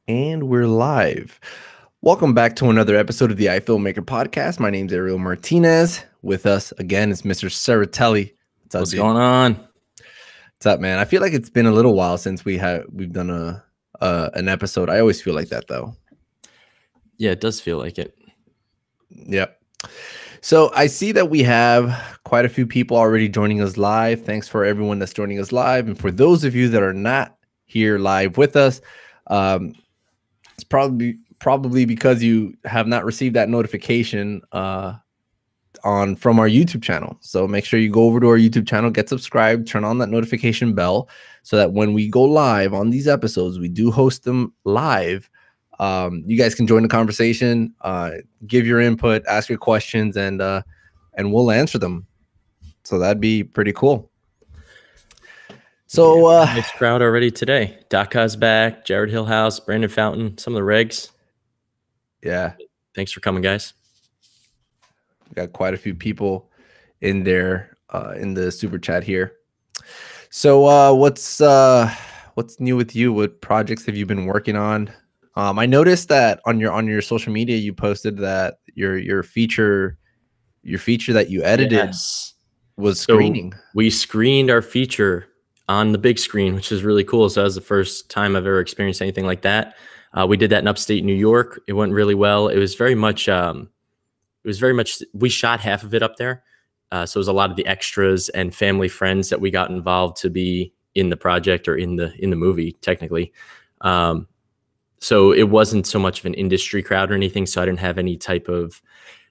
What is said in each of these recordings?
And we're live. Welcome back to another episode of the iFilmmaker podcast. My name's Ariel Martinez. With us again is Mr. Ceratelli. What's going on? What's up, man? I feel like it's been a little while since we've done an episode. I always feel like that, though. Yeah, it does feel like it. Yep. So I see that we have quite a few people already joining us live. Thanks for everyone that's joining us live, and for those of you that are not here live with us, it's probably because you have not received that notification from our YouTube channel. So make sure you go over to our YouTube channel, get subscribed, turn on that notification bell so that when we go live on these episodes, we do host them live. You guys can join the conversation, give your input, ask your questions, and we'll answer them. So that'd be pretty cool. So nice crowd already today. Daka's back, Jared Hillhouse, Brandon Fountain, some of the regs. Yeah. Thanks for coming, guys. We got quite a few people in there in the super chat here. So what's new with you? What projects have you been working on? I noticed that on your social media you posted that your feature that you edited was screening. So we screened our feature on the big screen, which is really cool. So that was the first time I've ever experienced anything like that. We did that in upstate New York. It went really well. It was very much we shot half of it up there. So it was a lot of the extras and family friends that we got involved to be in the project or in the movie technically. So it wasn't so much of an industry crowd or anything. So I didn't have any type of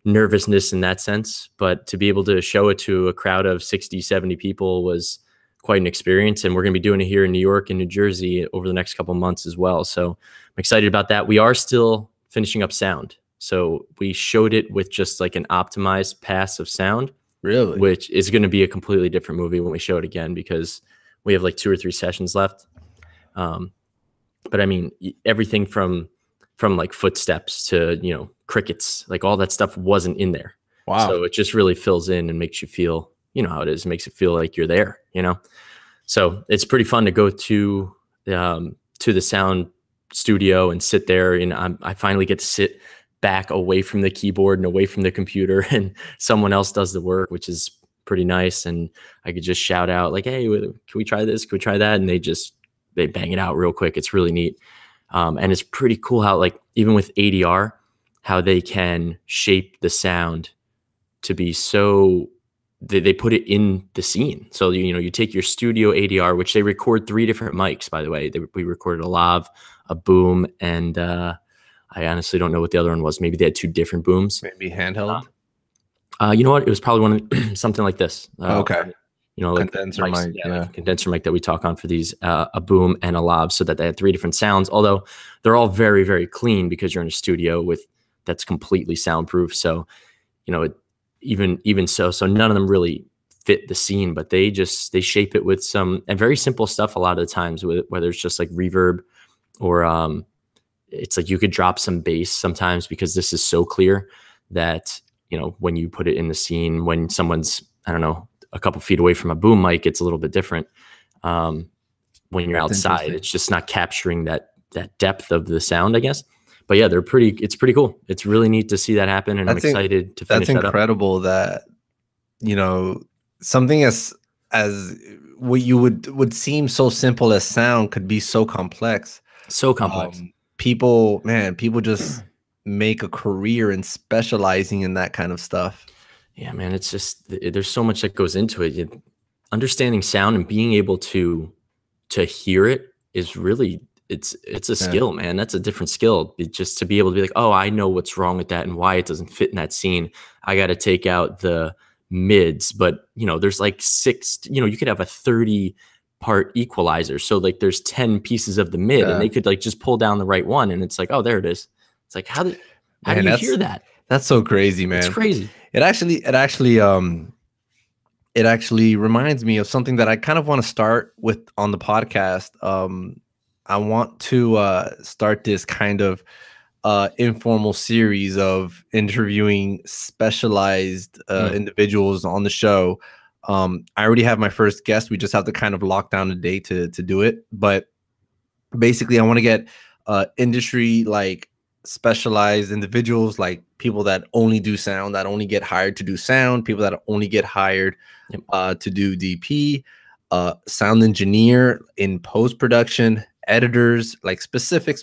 nervousness in that sense, but to be able to show it to a crowd of 60, 70 people was quite an experience. And we're going to be doing it here in New York and New Jersey over the next couple of months as well. So I'm excited about that. We are still finishing up sound. So we showed it with just like an optimized pass of sound, really, which is going to be a completely different movie when we show it again, because we have like 2 or 3 sessions left. But I mean, everything from like footsteps to, crickets, like all that stuff wasn't in there. Wow. So it just really fills in and makes you feel, how it is. It makes it feel like you're there, So it's pretty fun to go to the sound studio and sit there. And I finally get to sit back away from the keyboard and away from the computer, and someone else does the work, which is pretty nice. And I could just shout out like, hey, can we try this? Can we try that? And they bang it out real quick. It's really neat. And it's pretty cool how, like, even with ADR, how they can shape the sound to be so they put it in the scene. So, you take your studio ADR, which they record 3 different mics, by the way. We recorded a lav, a boom, and I honestly don't know what the other one was. Maybe they had 2 different booms. Maybe handheld. You know what? It was probably something like this. Okay. Like condenser mic, like condenser mic that we talk on for these, a boom and a lav, so that they had 3 different sounds. Although they're all very, very clean because you're in a studio that's completely soundproof. So, even so none of them really fit the scene, but they shape it with some and very simple stuff a lot of the times, whether it's just like reverb or it's like you could drop some bass sometimes because this is so clear that, when you put it in the scene, when someone's, I don't know, a couple feet away from a boom mic, it's a little bit different. When you're outside, it's just not capturing that depth of the sound, I guess. But yeah, it's pretty cool. It's really neat to see that happen. And I'm excited to finish that up. That's incredible that, something as what you would seem so simple as sound could be so complex. So complex. People just make a career in specializing in that kind of stuff. Yeah, man, it's just, there's so much that goes into it. Understanding sound and being able to hear it is really, it's a skill, man. That's a different skill. Just to be able to be like, oh, I know what's wrong with that and why it doesn't fit in that scene. I got to take out the mids, but there's like 6, you could have a 30-part equalizer. So like there's 10 pieces of the mid and they could like just pull down the right one. And it's like, oh, there it is. It's like, how do you hear that? That's so crazy, man. It's crazy. It actually reminds me of something that I kind of want to start with on the podcast. I want to start this kind of informal series of interviewing specialized individuals on the show. I already have my first guest. We just have to kind of lock down a date to do it. But basically, I want to get industry like specialized individuals, like people that only do sound, that only get hired to do sound, people that only get hired Yep. to do DP, sound engineer in post production, editors, like specific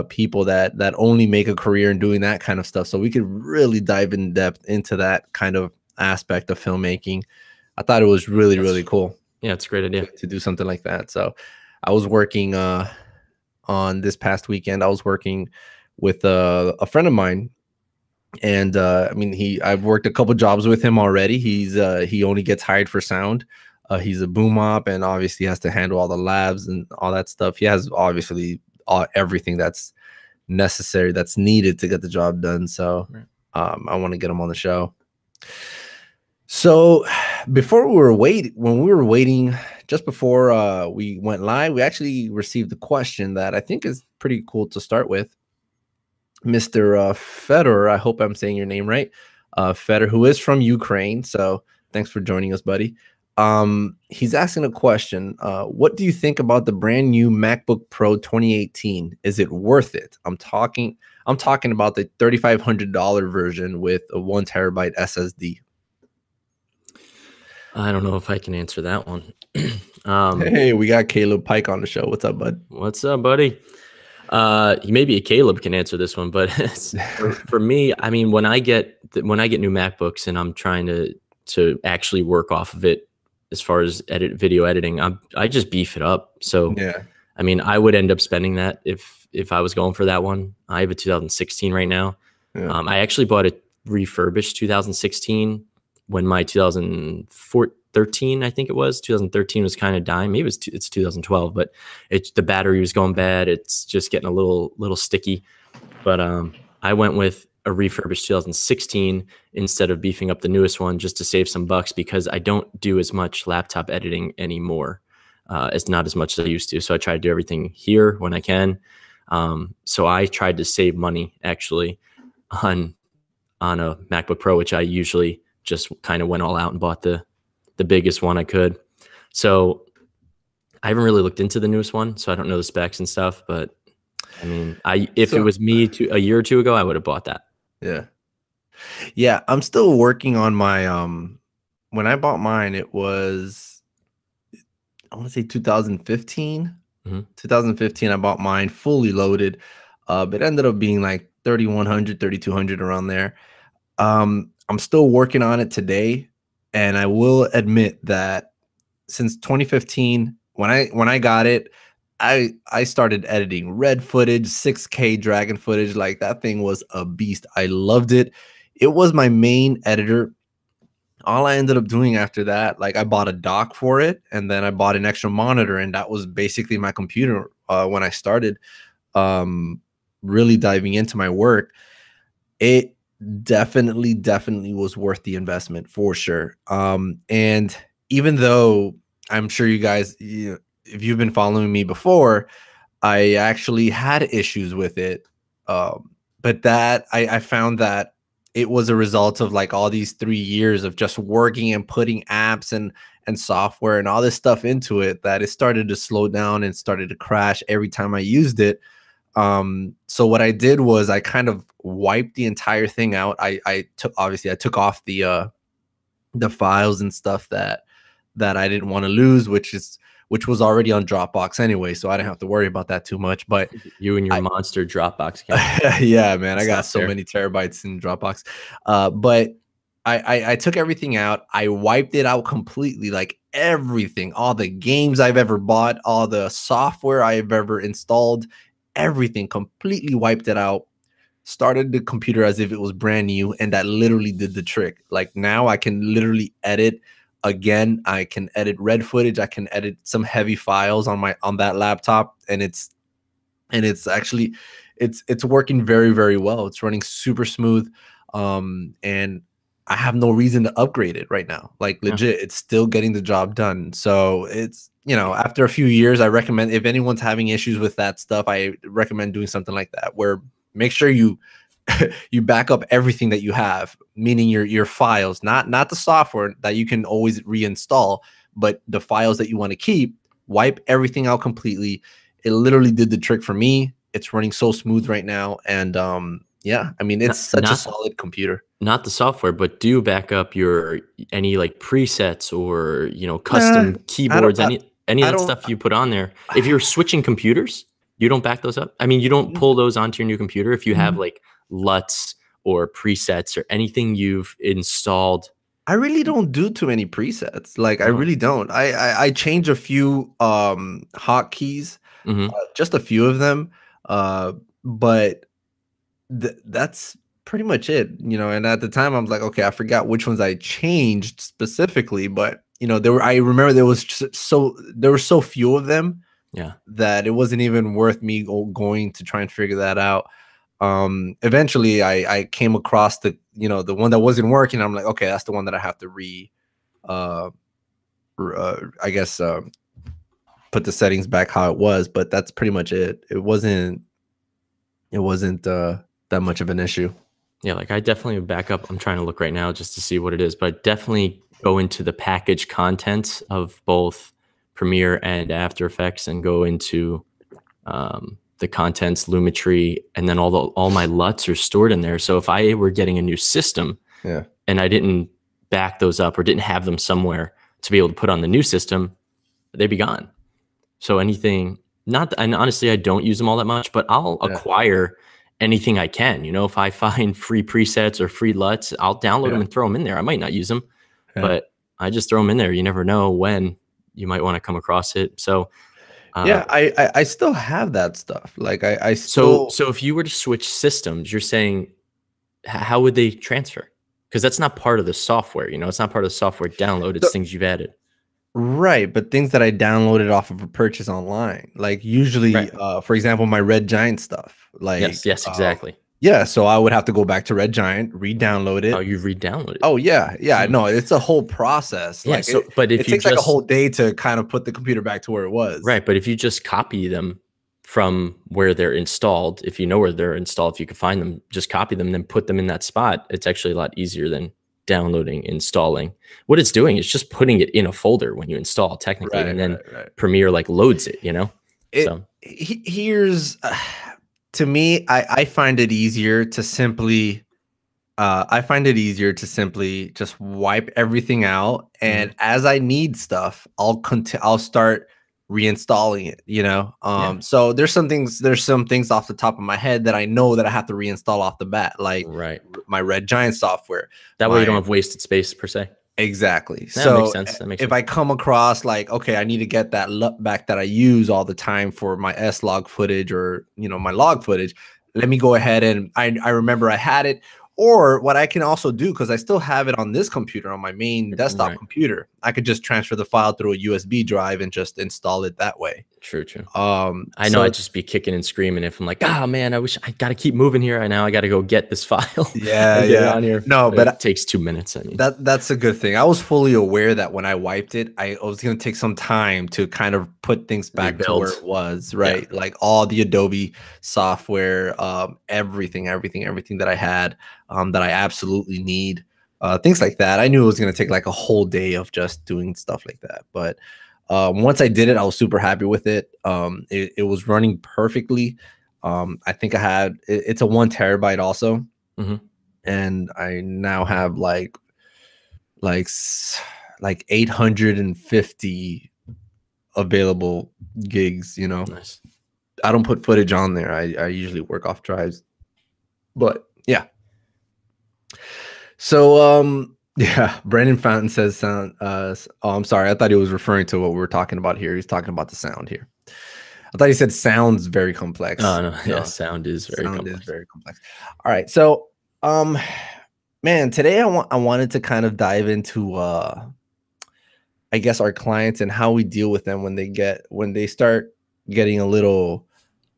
people that only make a career in doing that kind of stuff. So we could really dive in depth into that kind of aspect of filmmaking. I thought it was really cool. Yeah, it's a great idea to do something like that. So I was working on this past weekend. I was working with a friend of mine, and I mean, I've worked a couple jobs with him already. He only gets hired for sound. He's a boom op, and obviously has to handle all the labs and all that stuff. He has obviously everything that's necessary, that's needed to get the job done. So I want to get him on the show. So when we were waiting, just before we went live, we actually received a question that I think is pretty cool to start with. Mr. Fedor, I hope I'm saying your name right. Fedor, who is from Ukraine. So thanks for joining us, buddy. He's asking a question. What do you think about the brand new MacBook Pro 2018? Is it worth it? I'm talking about the $3,500 version with a 1 terabyte SSD. I don't know if I can answer that one. Hey, we got Caleb Pike on the show. What's up, bud? What's up, buddy? Maybe Caleb can answer this one, but for me, I mean, when I get new MacBooks and I'm trying to actually work off of it as far as video editing, I just beef it up. So yeah, I mean, I would end up spending that if I was going for that one. I have a 2016 right now. Yeah. I actually bought a refurbished 2016 when my 2013, I think it was 2013 was kind of dying. Maybe it's 2012, but the battery was going bad. It's just getting a little sticky. But I went with a refurbished 2016 instead of beefing up the newest one just to save some bucks, because I don't do as much laptop editing anymore. It's not as much as I used to. So I try to do everything here when I can. So I tried to save money actually on a MacBook Pro, which I usually just kind of went all out and bought the biggest one I could. So I haven't really looked into the newest one, so I don't know the specs and stuff. But I mean, if it was me a year or two ago, I would have bought that. Yeah. I'm still working on my when I bought mine, it was, I want to say 2015. 2015, I bought mine fully loaded. It ended up being like 3,100, 3,200 around there. I'm still working on it today, and I will admit that since 2015, when I got it, I started editing red footage, 6K dragon footage. Like, that thing was a beast. I loved it. It was my main editor. All I ended up doing after that, like, I bought a dock for it, and then I bought an extra monitor, and that was basically my computer when I started really diving into my work. It definitely was worth the investment for sure. And even though I'm sure you guys, if you've been following me before, I actually had issues with it. But that I found that it was a result of like all these 3 years of just working and putting apps and software and all this stuff into it, that it started to slow down and started to crash every time I used it. So what I did was I kind of wiped the entire thing out. I took off the files and stuff that I didn't want to lose, which was already on Dropbox anyway, so I didn't have to worry about that too much. But you and your monster Dropbox account. Yeah, man, I got so many terabytes in Dropbox. But I took everything out. I wiped it out completely, like everything, all the games I've ever bought, all the software I've ever installed, everything, completely wiped it out. Started the computer as if it was brand new, and that literally did the trick. Like, now I can literally edit again. I can edit red footage. I can edit some heavy files on that laptop, and it's actually it's working very well. It's running super smooth, and I have no reason to upgrade it right now. Like, legit, it's still getting the job done. So it's, after a few years, I recommend, if anyone's having issues with that stuff, I recommend doing something like that, where make sure you you back up everything that you have, meaning your files, not the software that you can always reinstall, but the files that you want to keep. Wipe everything out completely. it literally did the trick for me. It's running so smooth right now. And yeah, I mean, it's such a solid computer. Not the software, but do back up your any like presets or, you know, custom I don't keyboards, I, any of I that don't stuff you put on there. If you're switching computers, you don't back those up. I mean, you don't pull those onto your new computer if you have like LUTs or presets or anything you've installed. I really don't do too many presets. Like I Oh. really don't. I change a few hotkeys, Mm-hmm. just a few of them. But that's pretty much it, you know. And at the time, I was like, okay, I forgot which ones I changed specifically, but you know, I remember there was there were so few of them, Yeah. that it wasn't even worth me going to try and figure that out. Eventually, I came across the the one that wasn't working. I'm like, okay, that's the one that I have to uh, I guess put the settings back how it was. But that's pretty much it. It wasn't that much of an issue. Yeah, like I definitely back up. I'm trying to look right now just to see what it is, but I definitely go into the package contents of both Premiere and After Effects and go into the contents, Lumetri, and then all my LUTs are stored in there. So if I were getting a new system, Yeah, and I didn't back those up or didn't have them somewhere to be able to put on the new system, they'd be gone. So anything, not, and honestly, I don't use them all that much, but I'll acquire anything I can. You know, if I find free presets or free LUTs, I'll download them and throw them in there. I might not use them, but I just throw them in there. You never know when you might want to come across it. So yeah, I still have that stuff. Like I still. So if you were to switch systems, you're saying how would they transfer? Because that's not part of the software. You know, it's not part of the software download. It's things you've added. Right, but things that I downloaded off of a purchase online, like usually, for example, my Red Giant stuff. Like, yes, exactly. Yeah, so I would have to go back to Red Giant, re-download it. Oh, you re-download it. Oh yeah, no, it's a whole process. Yeah, Like, so but if it you takes like a just whole day to kind of put the computer back to where it was. right, but if you just copy them from where they're installed, if you know where they're installed, if you can find them, just copy them, then put them in that spot. It's actually a lot easier than downloading, installing. What it's doing is just putting it in a folder when you install, technically, and then Premiere like loads it. You know, here's to me, I find it easier to simply. I find it easier to simply just wipe everything out, and as I need stuff, I'll start reinstalling it, you know. So there's some things off the top of my head that I know that I have to reinstall off the bat, like my Red Giant software. That way you don't have wasted space per se. Exactly. That So makes sense. That makes if sense. I come across like, okay, I need to get that LUT back that I use all the time for my S log footage or, you know, my log footage, let me go ahead and I remember I had it. Or what I can also do, because I still have it on this computer, on my main desktop computer, I could just transfer the file through a USB drive and just install it that way. True. I know I'd just be kicking and screaming if I'm like, oh man, I wish I got to keep moving here. Now I got to go get this file. Yeah, and get it on here. No, but it takes 2 minutes. I mean, that's a good thing. I was fully aware that when I wiped it, I was going to take some time to kind of put things back to where it was, right? Yeah. Like all the Adobe software, everything that I had, that I absolutely need, things like that. I knew it was going to take like a whole day of just doing stuff like that, but once I did it, I was super happy with it. It was running perfectly. I think it's a 1 terabyte also. And I now have like 850 available gigs, you know. Nice. I don't put footage on there. I usually work off drives. But yeah. So yeah, Brandon Fountain says sound oh, I'm sorry. I thought he was referring to what we were talking about here. He's talking about the sound here. I thought he said sounds very complex. Oh no, yeah, sound is very complex. All right. So man, today I wanted to kind of dive into I guess our clients and how we deal with them when they start getting a little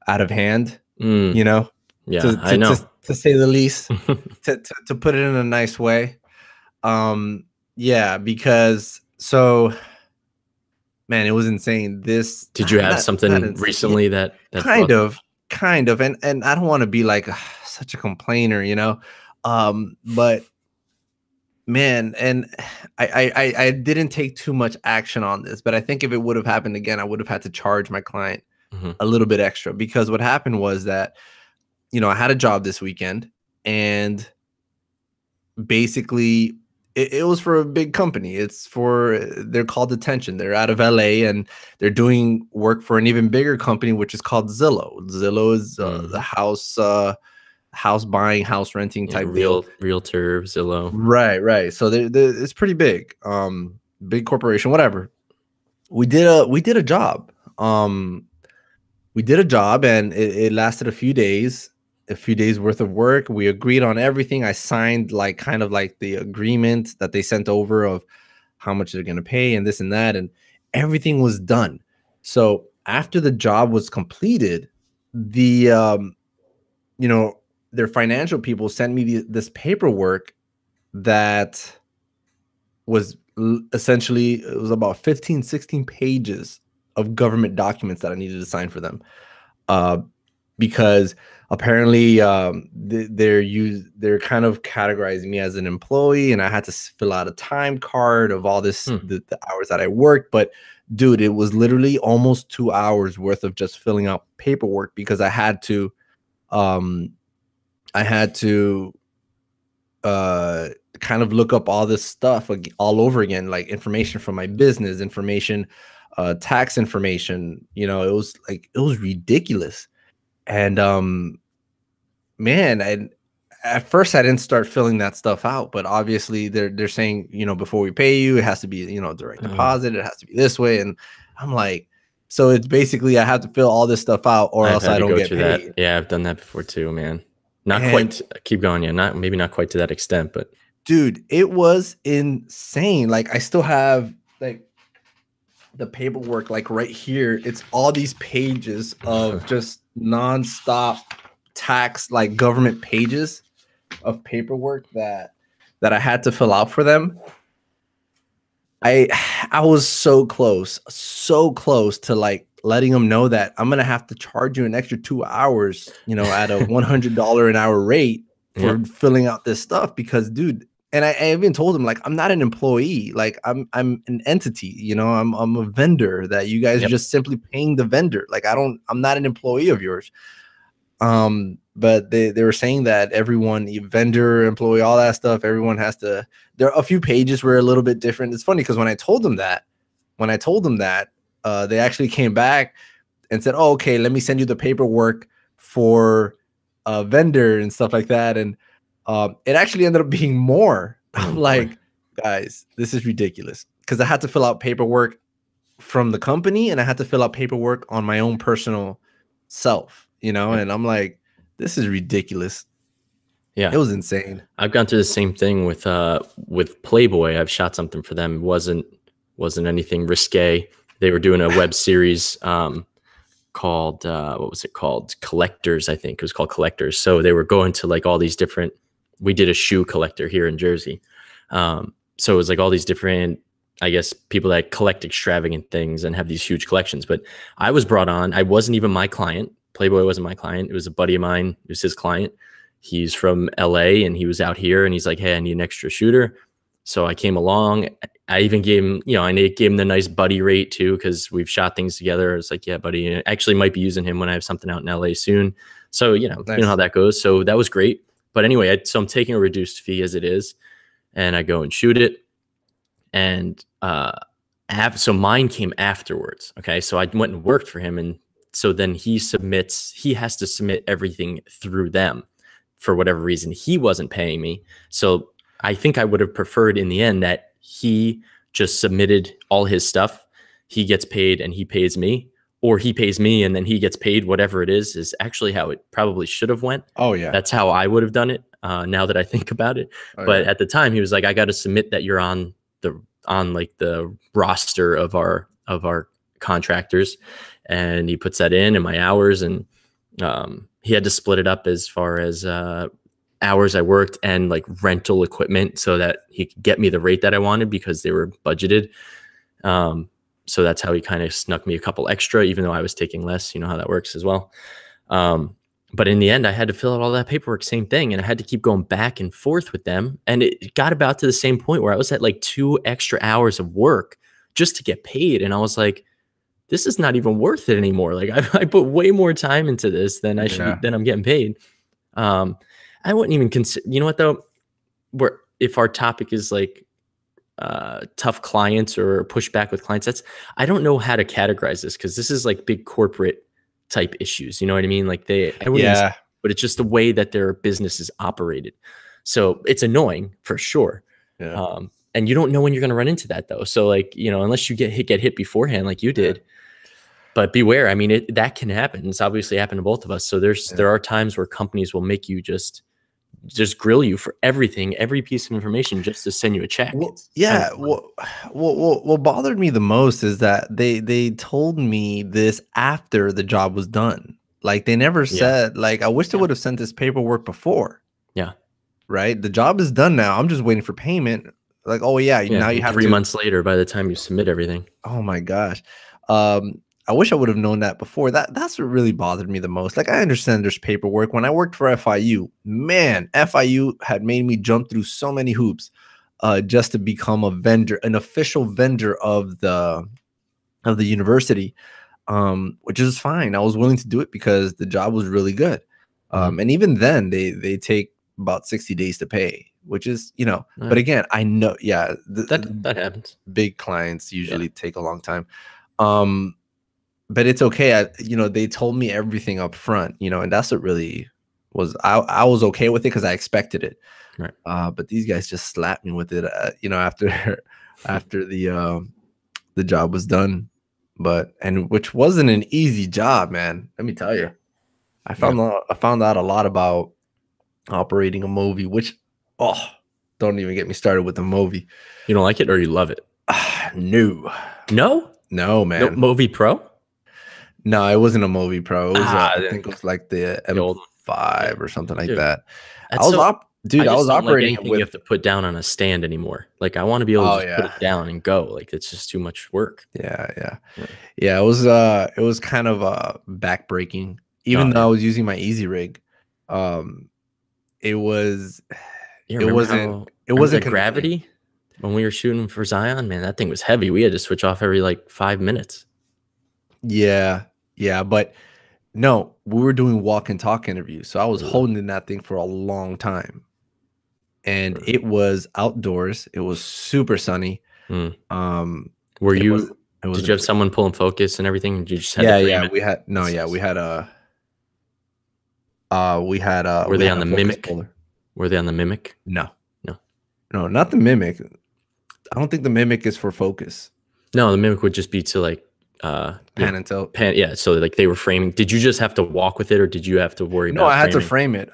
out of hand, you know? Yeah, I know. To say the least, to put it in a nice way. Yeah, because man, it was insane. Did you have something recently that kind of, and I don't want to be like such a complainer, you know? But man, and I didn't take too much action on this, but I think if it would have happened again, I would have had to charge my client Mhm. a little bit extra, because what happened was that, I had a job this weekend, and basically it was for a big company. They're called Attention. They're out of LA, and they're doing work for an even bigger company, which is called Zillow. Zillow is the Mhm. house buying, house renting Yeah, type deal. Realtor, Zillow. Right. So it's pretty big. Big corporation, whatever. We did a job. We did a job, and it lasted a few days worth of work. We agreed on everything. I signed like kind of like the agreement that they sent over of how much they're going to pay and this and that, and everything was done. So after the job was completed, the you know their financial people sent me this paperwork that essentially, it was about 15, 16 pages of government documents that I needed to sign for them. Uh, because apparently, they're kind of categorizing me as an employee, and I had to fill out a time card of all this, Hmm. the hours that I worked. But dude, it was literally almost 2 hours worth of just filling out paperwork, because um, I had to uh kind of look up all this stuff all over again, like information from my business, information, tax information. It was ridiculous. And man, at first I didn't start filling that stuff out, but obviously they're saying, before we pay you, it has to be, direct Oh, deposit, it has to be this way. And I'm like, so it's basically I have to fill all this stuff out, or I've else had I to don't go get through that. paid. Yeah, I've done that before too, man. Not And quite. Keep going. Yeah, not maybe not quite to that extent, but dude, it was insane. Like, I still have like the paperwork, like right here. It's all these pages of just nonstop tax, like government pages of paperwork that I had to fill out for them. I I was so close to like letting them know that I'm gonna have to charge you an extra 2 hours, at a $100 an hour rate yeah, for filling out this stuff, because, dude. And I even told him, like, I'm not an employee, like I'm an entity, I'm a vendor that you guys are yep. just simply paying the vendor. Like, I'm not an employee of yours. But they were saying that everyone, vendor, employee, all that stuff, everyone has to. There are a few pages were a little bit different. It's funny because when I told them that, they actually came back and said, "Oh, okay, let me send you the paperwork for a vendor and stuff like that." And it actually ended up being more. Oh I'm boy. like, guys, this is ridiculous, because I had to fill out paperwork from the company, and I had to fill out paperwork on my own personal self, Yep. and I'm like, this is ridiculous. It Yeah. was insane. I've gone through the same thing with Playboy. I've shot something for them. It wasn't anything risque. They were doing a web series called what was it called? Collectors, I think. It was called Collectors. So they were going to like all these different. We did a shoe collector here in Jersey. So it was like all these different, I guess, people that collect extravagant things and have these huge collections. But I was brought on. I wasn't even my client. Playboy wasn't my client. It was a buddy of mine. It was his client. He's from LA and he was out here and he's like, hey, I need an extra shooter. So I came along. I even gave him, I gave him the nice buddy rate too, because we've shot things together. It's like, yeah, buddy. And I actually might be using him when I have something out in LA soon. So, you know how Nice. that goes. So that was great. But anyway, so I'm taking a reduced fee as it is, and I go and shoot it. And so mine came afterwards. Okay. So I went and worked for him. And so then he has to submit everything through them for whatever reason. He wasn't paying me. So I think I would have preferred in the end that he just submitted all his stuff. He gets paid and he pays me, or he pays me and then he gets paid. Whatever it is actually how it probably should have went. Oh yeah. That's how I would have done it. Now that I think about it, Oh but yeah. at the time he was like, I got to submit that you're on like the roster of our contractors, and he puts that in my hours, and he had to split it up as far as hours I worked and like rental equipment so that he could get me the rate that I wanted because they were budgeted. So that's how he kind of snuck me a couple extra, even though I was taking less. You know how that works as well. But in the end, I had to fill out all that paperwork, same thing. And I had to keep going back and forth with them. And it got about to the same point where I was at like 2 extra hours of work just to get paid. And I was like, this is not even worth it anymore. Like I put way more time into this than I should be, than I'm getting paid. I wouldn't even consider, you know what though, if our topic is like tough clients or pushback with clients, I don't know how to categorize this, because this is like big corporate type issues. You know what I mean? Like I wouldn't even, but it's just the way that their business is operated. So it's annoying for sure. Yeah. And you don't know when you're going to run into that though. So like, you know, unless you get hit beforehand, like you did, but beware. I mean, that can happen. It's obviously happened to both of us. So there are times where companies will make you just grill you for everything, every piece of information, just to send you a check. Well, what bothered me the most is that they told me this after the job was done. Like they never said, like, I wish they would have sent this paperwork before. Yeah. Right. The job is done now. I'm just waiting for payment. Like, oh yeah, now you have 3 months later by the time you submit everything. Oh my gosh. I wish I would have known that before. That's what really bothered me the most. Like, I understand there's paperwork. When I worked for FIU, man, FIU had made me jump through so many hoops just to become a vendor, an official vendor of the university, which is fine. I was willing to do it because the job was really good. And even then, they take about 60 days to pay, which is, you know, but again, I know, that happens. Big clients usually take a long time. But it's okay. You know, they told me everything up front, you know, and that's what really was, I was okay with it because I expected it. Right. But these guys just slapped me with it, you know, after the job was done. And which wasn't an easy job, man. Let me tell you. I found out a lot about operating a movie, which, don't even get me started with the movie. You don't like it or you love it? No, man. No, Movie Pro? No, it wasn't a Movie Pro. It was, I think it was like the M5 or something like that. I was operating like anything you have to put down on a stand anymore. Like I want to be able to just put it down and go. Like it's just too much work. Yeah. It was kind of backbreaking. Even though I was using my Easy Rig, it wasn't Gravity when we were shooting for Zion. Man, that thing was heavy. We had to switch off every like 5 minutes. Yeah, but no, we were doing walk and talk interviews, so I was holding in that thing for a long time, and it was outdoors. It was super sunny. Did you have someone pulling focus and everything? Did you just had we had Were they on the Mimic? Were they on the Mimic? No, not the Mimic. I don't think the Mimic is for focus. No, the Mimic would just be to like pan and tilt. Yeah, so like they were framing. Did you just have to walk with it, or did you have to worry about? No, I had to frame it.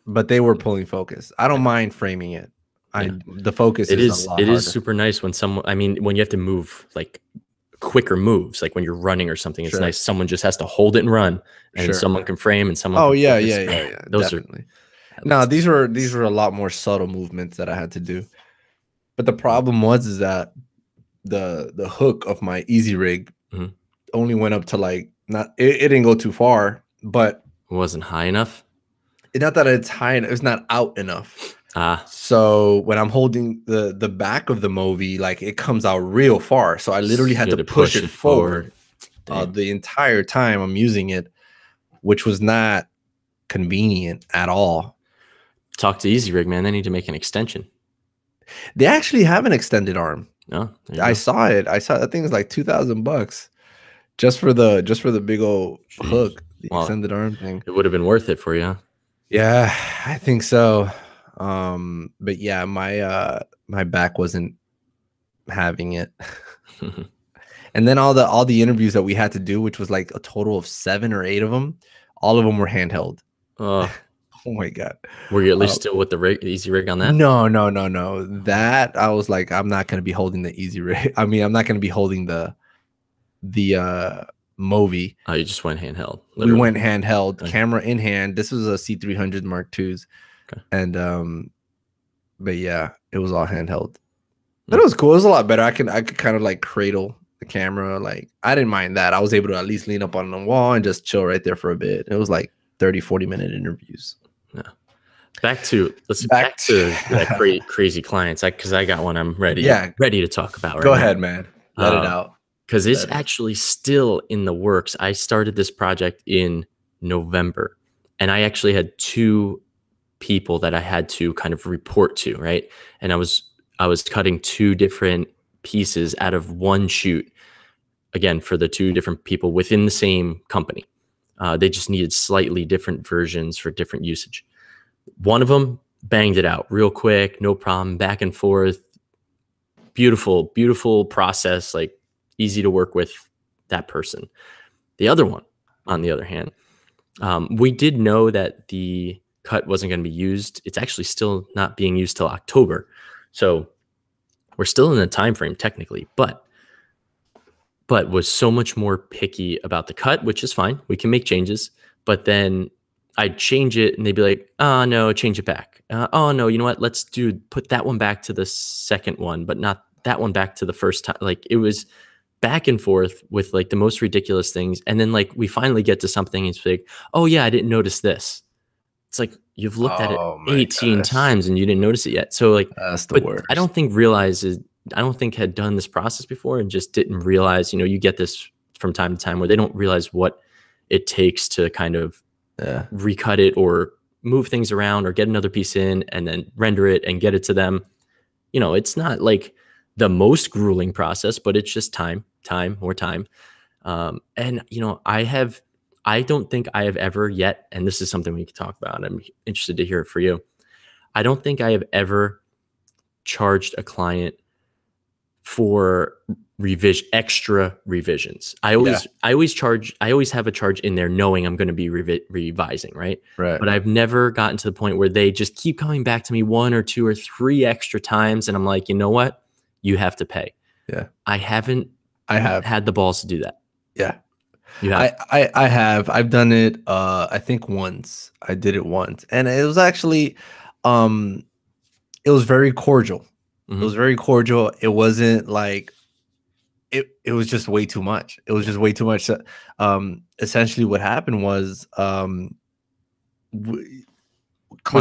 But they were pulling focus. I don't mind framing it. The focus is a lot harder. Is super nice when when you have to move like quicker moves, like when you're running or something. It's nice. Someone just has to hold it and run, and someone can frame and someone. Oh yeah. Those definitely. These were a lot more subtle movements that I had to do. But the problem is that the hook of my Easy Rig only went up to like it didn't go too far, but it wasn't high enough. Not that it's high enough, it's not out enough. So when I'm holding the back of the Movi, like it comes out real far. So I literally had to push it forward the entire time I'm using it, which was not convenient at all. Talk to Easy Rig, man. They need to make an extension. They actually have an extended arm. Oh, I saw it. That thing is like $2,000 just for the big old hook, the extended arm thing. It would have been worth it for you. Huh? Yeah, I think so. But yeah, my back wasn't having it. And then all the interviews that we had to do, which was like a total of 7 or 8 of them, all of them were handheld. Oh my God. Were you at least still with the Easy Rig on that? No. That I was like, I'm not going to be holding the Easy Rig. I mean, I'm not going to be holding the Movi. Oh, you just went handheld. Literally. We went handheld, camera in hand. This was a C300 Mark IIs. Okay. And but yeah, it was all handheld. But it was cool. It was a lot better. I could kind of like cradle the camera. Like I didn't mind that. I was able to at least lean up on the wall and just chill right there for a bit. It was like 30-40 minute interviews. Yeah. Back to that crazy clients, because I got one I'm ready to talk about. Go ahead, man. Let it out. because it's actually still in the works. I started this project in November, and I actually had 2 people that I had to kind of report to, right? And I was cutting 2 different pieces out of one shoot, again, for the 2 different people within the same company. They just needed slightly different versions for different usage. One of them banged it out real quick, no problem, back and forth. Beautiful, beautiful process, like easy to work with that person. The other one, on the other hand, we did know that the cut wasn't going to be used. It's actually still not being used till October. So we're still in the time frame technically, but was so much more picky about the cut, which is fine. We can make changes, but then I'd change it and they'd be like, oh no, change it back. Oh no, you know what? Let's put that one back to the second one, but not that one back to the first time. Like it was back and forth with like the most ridiculous things. And then like we finally get to something and it's like, oh yeah, I didn't notice this. It's like, you've looked at it 18 times and you didn't notice it yet. So like, that's the worst. I don't think had done this process before and just didn't realize, you get this from time to time where they don't realize what it takes to kind of recut it or move things around or get another piece in and then render it and get it to them. It's not like the most grueling process, but it's just more time. And I don't think I have ever yet, and this is something we can talk about. I'm interested to hear it for you. I don't think I have ever charged a client for extra revisions. I always have a charge in there knowing I'm going to be revising, right? But I've never gotten to the point where they just keep coming back to me 1 or 2 or 3 extra times. And I'm like, you know what? You have to pay. Yeah. I have had the balls to do that. Yeah. You have. I have. I've done it I think once. I did it once. And it was actually it was very cordial. Mm-hmm. It was very cordial. It wasn't like it was just way too much. It was just way too much. Essentially what happened was was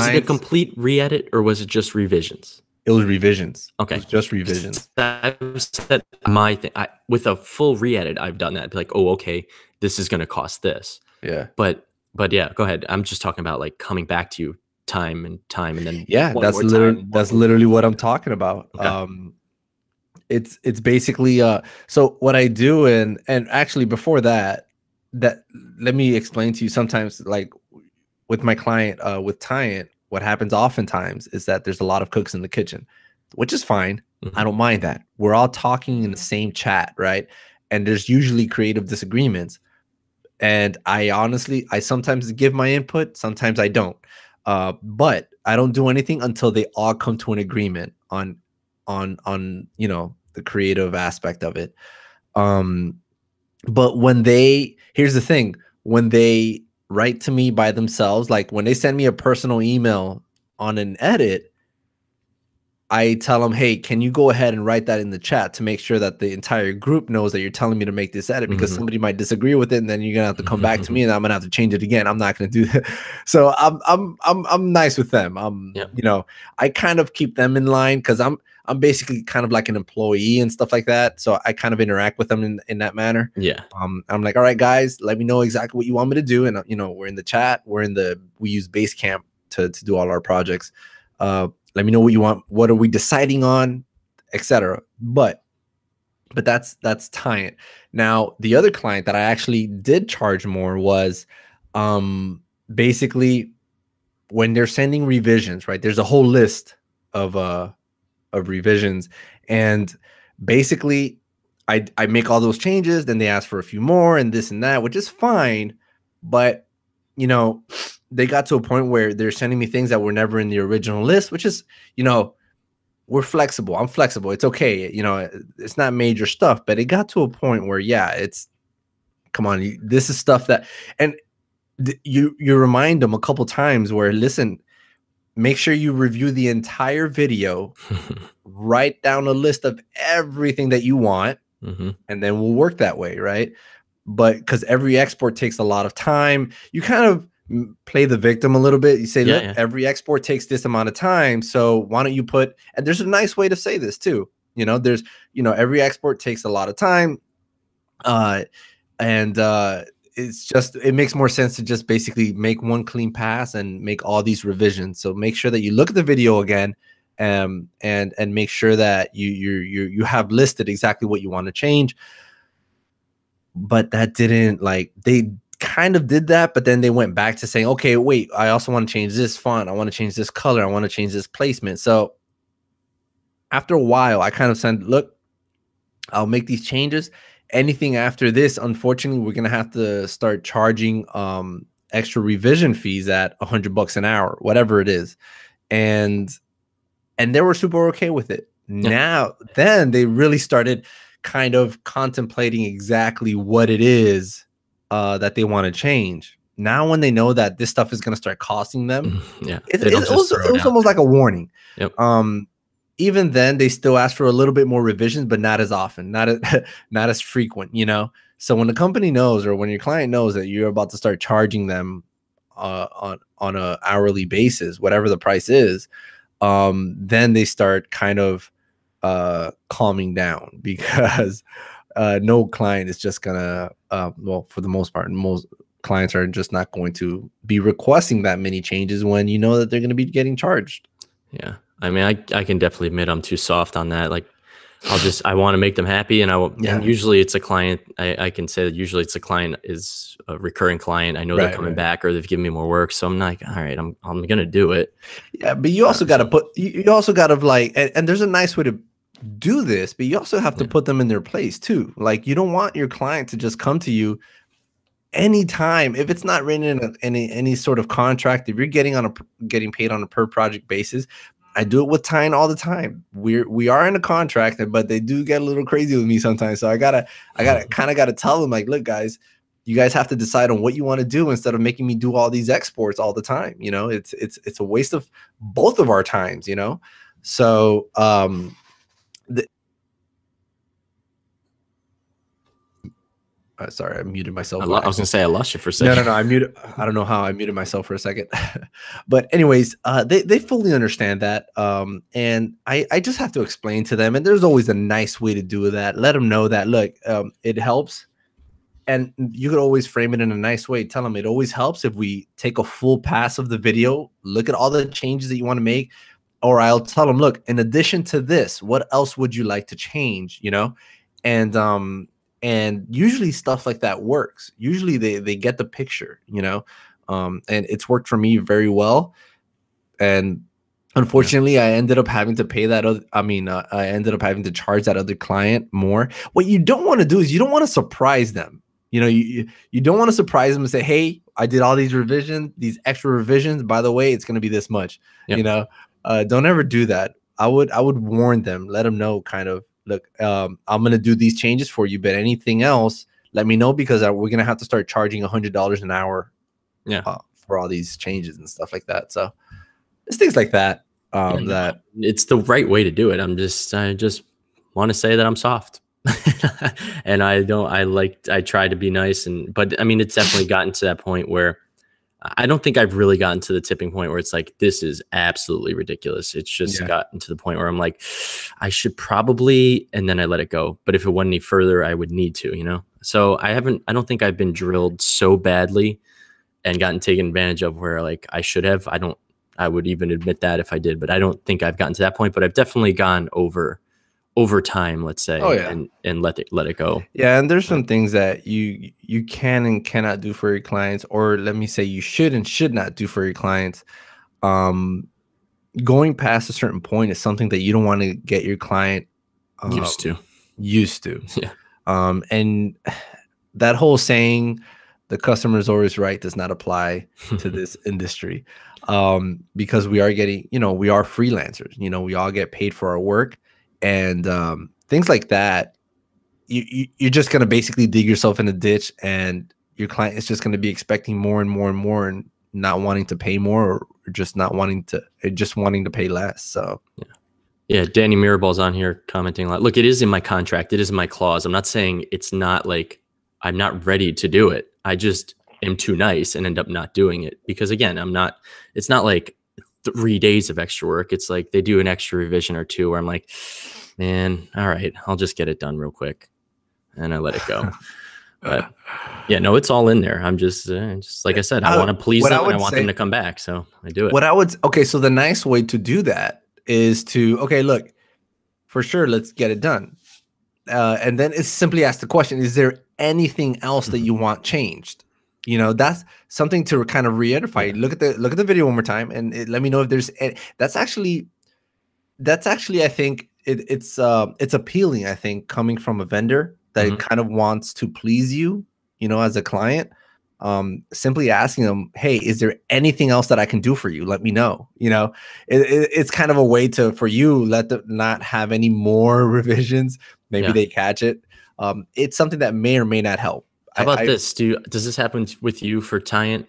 it a complete re-edit or was it just revisions? It was revisions. Okay. It was just revisions. That was my thing. With a full re-edit, I've done that. Be like, oh, okay, this is going to cost this. Yeah. But yeah, go ahead. I'm just talking about like coming back to you time and then. Yeah, that's literally what I'm talking about. Okay. It's basically so what I do and actually before that let me explain to you. Sometimes like with my client with Tyant, what happens oftentimes is that there's a lot of cooks in the kitchen, which is fine. Mm-hmm. I don't mind that. We're all talking in the same chat, right? And there's usually creative disagreements. And I sometimes give my input, sometimes I don't. But I don't do anything until they all come to an agreement on the creative aspect of it. But here's the thing, when they write to me by themselves, like when they send me a personal email on an edit, I tell them, hey, can you go ahead and write that in the chat to make sure that the entire group knows that you're telling me to make this edit, because somebody might disagree with it, and then you're gonna have to come back to me and I'm gonna have to change it again. I'm not gonna do that. So I'm nice with them. I kind of keep them in line because I'm basically kind of like an employee and stuff like that. So I kind of interact with them in that manner. Yeah. I'm like, all right, guys, let me know exactly what you want me to do. And we're in the chat. We use Basecamp to do all our projects. Let me know what you want. What are we deciding on, etc. But that's Tyant. Now, the other client that I actually did charge more was basically when they're sending revisions, right? There's a whole list of revisions, and basically I make all those changes, then they ask for a few more and this and that, which is fine. But they got to a point where they're sending me things that were never in the original list, which is, we're flexible. I'm flexible. It's okay. It's not major stuff, but it got to a point where, come on, this is stuff that, and you remind them a couple times where, listen, make sure you review the entire video, write down a list of everything that you want, and then we'll work that way, right? But because every export takes a lot of time, you kind of play the victim a little bit. You say, look, every export takes this amount of time, so why don't you and there's a nice way to say this too. Every export takes a lot of time. Uh, and it's just, it makes more sense to just basically make one clean pass and make all these revisions. So make sure that you look at the video again, and make sure that you have listed exactly what you want to change. But that didn't, like, they kind of did that, but then they went back to saying, okay, wait, I also want to change this font, I want to change this color, I want to change this placement. So after a while, I kind of said, look, I'll make these changes. Anything after this, unfortunately, we're gonna have to start charging extra revision fees at $100 an hour, whatever it is. And they were super okay with it. Yeah. Now, then they really started kind of contemplating exactly what it is that they want to change. Now, when they know that this stuff is going to start costing them, Yeah. it, They don't it, just was, throw it it was out almost like a warning. there. Yep. Even then, they still ask for a little bit more revisions, but not as often, not as not as frequent, you know. So when the company knows, or when your client knows that you're about to start charging them on a hourly basis, whatever the price is, then they start kind of calming down, because no client is just gonna, well, for the most part, most clients are just not going to be requesting that many changes when you know that they're going to be getting charged. Yeah. I mean, I can definitely admit I'm too soft on that. Like, I want to make them happy. And and usually it's a client. I can say that usually it's a client is a recurring client. I know they're coming back, or they've given me more work. So I'm like, all right, I'm going to do it. Yeah. But you also got to put, you also got to, like, and there's a nice way to do this, but you also have to put them in their place too. Like, you don't want your client to just come to you anytime if it's not written in any sort of contract. If you're getting paid on a per project basis, I do it with Tyne all the time. We are in a contract, but they do get a little crazy with me sometimes. So I gotta tell them, like, look, guys, you guys have to decide on what you want to do instead of making me do all these exports all the time. You know, it's a waste of both of our times, you know. So sorry, I muted myself. I was gonna say I lost you for a second. No, I muted. I don't know how I muted myself for a second. But anyways, they fully understand that. And I just have to explain to them, and there's always a nice way to do that. Let them know that, look, it helps. And you could always frame it in a nice way. Tell them it always helps if we take a full pass of the video, look at all the changes that you want to make. Or I'll tell them, look, in addition to this, what else would you like to change? You know, and usually stuff like that works. Usually they get the picture, you know, and it's worked for me very well. And unfortunately, I ended up having to pay that other, I ended up having to charge that other client more. What you don't want to do is you don't want to surprise them. You know, you don't want to surprise them and say, hey, I did all these revisions, these extra revisions. By the way, it's going to be this much. You know, don't ever do that. I would warn them, let them know, kind of, look, I'm going to do these changes for you, but anything else, let me know, because we're going to have to start charging $100 an hour for all these changes and stuff like that. So it's things like that. That it's the right way to do it. I just want to say that I'm soft. And I try to be nice, but I mean, it's definitely gotten to that point where I don't think I've really gotten to the tipping point where it's like, this is absolutely ridiculous. It's just gotten to the point where I'm like, I should probably, and then I let it go. But if it went any further, I would need to, you know? So I don't think I've been drilled so badly and gotten taken advantage of where, like, I should have. I would even admit that if I did, but I don't think I've gotten to that point. But I've definitely gone over time, let's say, and let it go. Yeah, and there's some things that you can and cannot do for your clients, or let me say, you should and should not do for your clients. Going past a certain point is something that you don't want to get your client used to. Yeah. And that whole saying, the customer is always right, does not apply to this industry. Because we are getting, we are freelancers, we all get paid for our work, and things like that. You're just going to basically dig yourself in a ditch, and your client is just going to be expecting more and more and more, and not wanting to pay more, or just wanting to pay less. So yeah, Danny Miraball's on here commenting a lot. Look, it is in my contract. It is in my clause. I'm not saying it's not like I'm not ready to do it. I just am too nice and end up not doing it, because again, it's not like 3 days of extra work. It's like they do an extra revision or two where I'm like, man, all right, I'll just get it done real quick. and I let it go. But yeah, no, it's all in there. I'm just like I said, I want to please them and I want them to come back. So I do it. Okay, so the nice way to do that is to, okay, look, for sure, let's get it done. And then it's simply ask the question, is there anything else that you want changed? You know, that's something to kind of reiterate. Yeah. Look at the video one more time and let me know if there's any. That's actually I think it's appealing, I think, coming from a vendor that kind of wants to please you, you know, as a client. Simply asking them, hey, is there anything else that I can do for you? Let me know. You know, it's kind of a way to, for you, let them not have any more revisions. Maybe they catch it. It's something that may or may not help. How about this? Does this happen with you for Tient,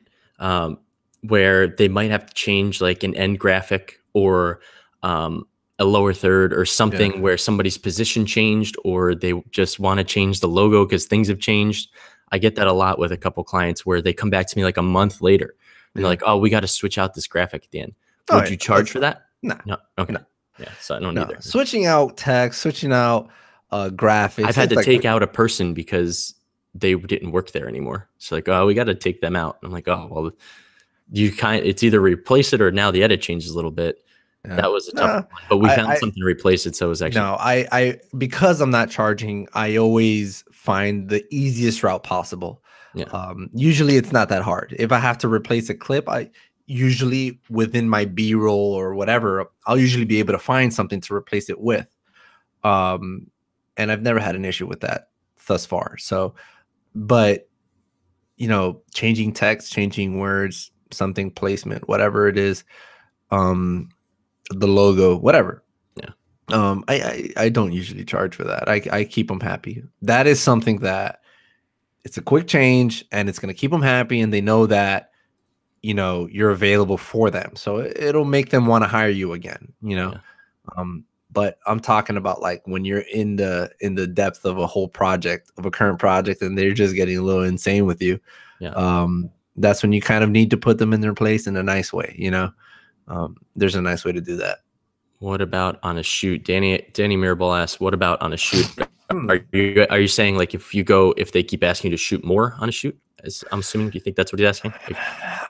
where they might have to change like an end graphic or a lower third or something where somebody's position changed, or they just want to change the logo because things have changed? I get that a lot with a couple clients where they come back to me like a month later and they're like, oh, we got to switch out this graphic at the end. Would you charge for that? No. Okay. No. Yeah. So I don't either. Switching out text, switching out graphics. I've had to take out a person because they didn't work there anymore. So like, oh, we got to take them out. I'm like, oh, well, it's either replace it or now the edit changes a little bit. Yeah. That was a tough one, but we found something to replace it. So it was actually I because I'm not charging, I always find the easiest route possible. Yeah. Usually it's not that hard. If I have to replace a clip, I usually within my B-roll or whatever, I'll usually be able to find something to replace it with. And I've never had an issue with that thus far. So, but you know, changing text, changing words, something placement, whatever it is, the logo, whatever. Yeah. I don't usually charge for that. I keep them happy. That is something that it's a quick change and it's going to keep them happy. And they know that, you know, you're available for them. So it'll make them want to hire you again, you know? Yeah. But I'm talking about like when you're in the depth of a whole project, of a current project, and they're just getting a little insane with you. Yeah. That's when you kind of need to put them in their place in a nice way, you know? There's a nice way to do that. What about on a shoot? Danny Mirabal asks, what about on a shoot? Are you saying like if they keep asking you to shoot more on a shoot? I'm assuming, do you think that's what he's asking?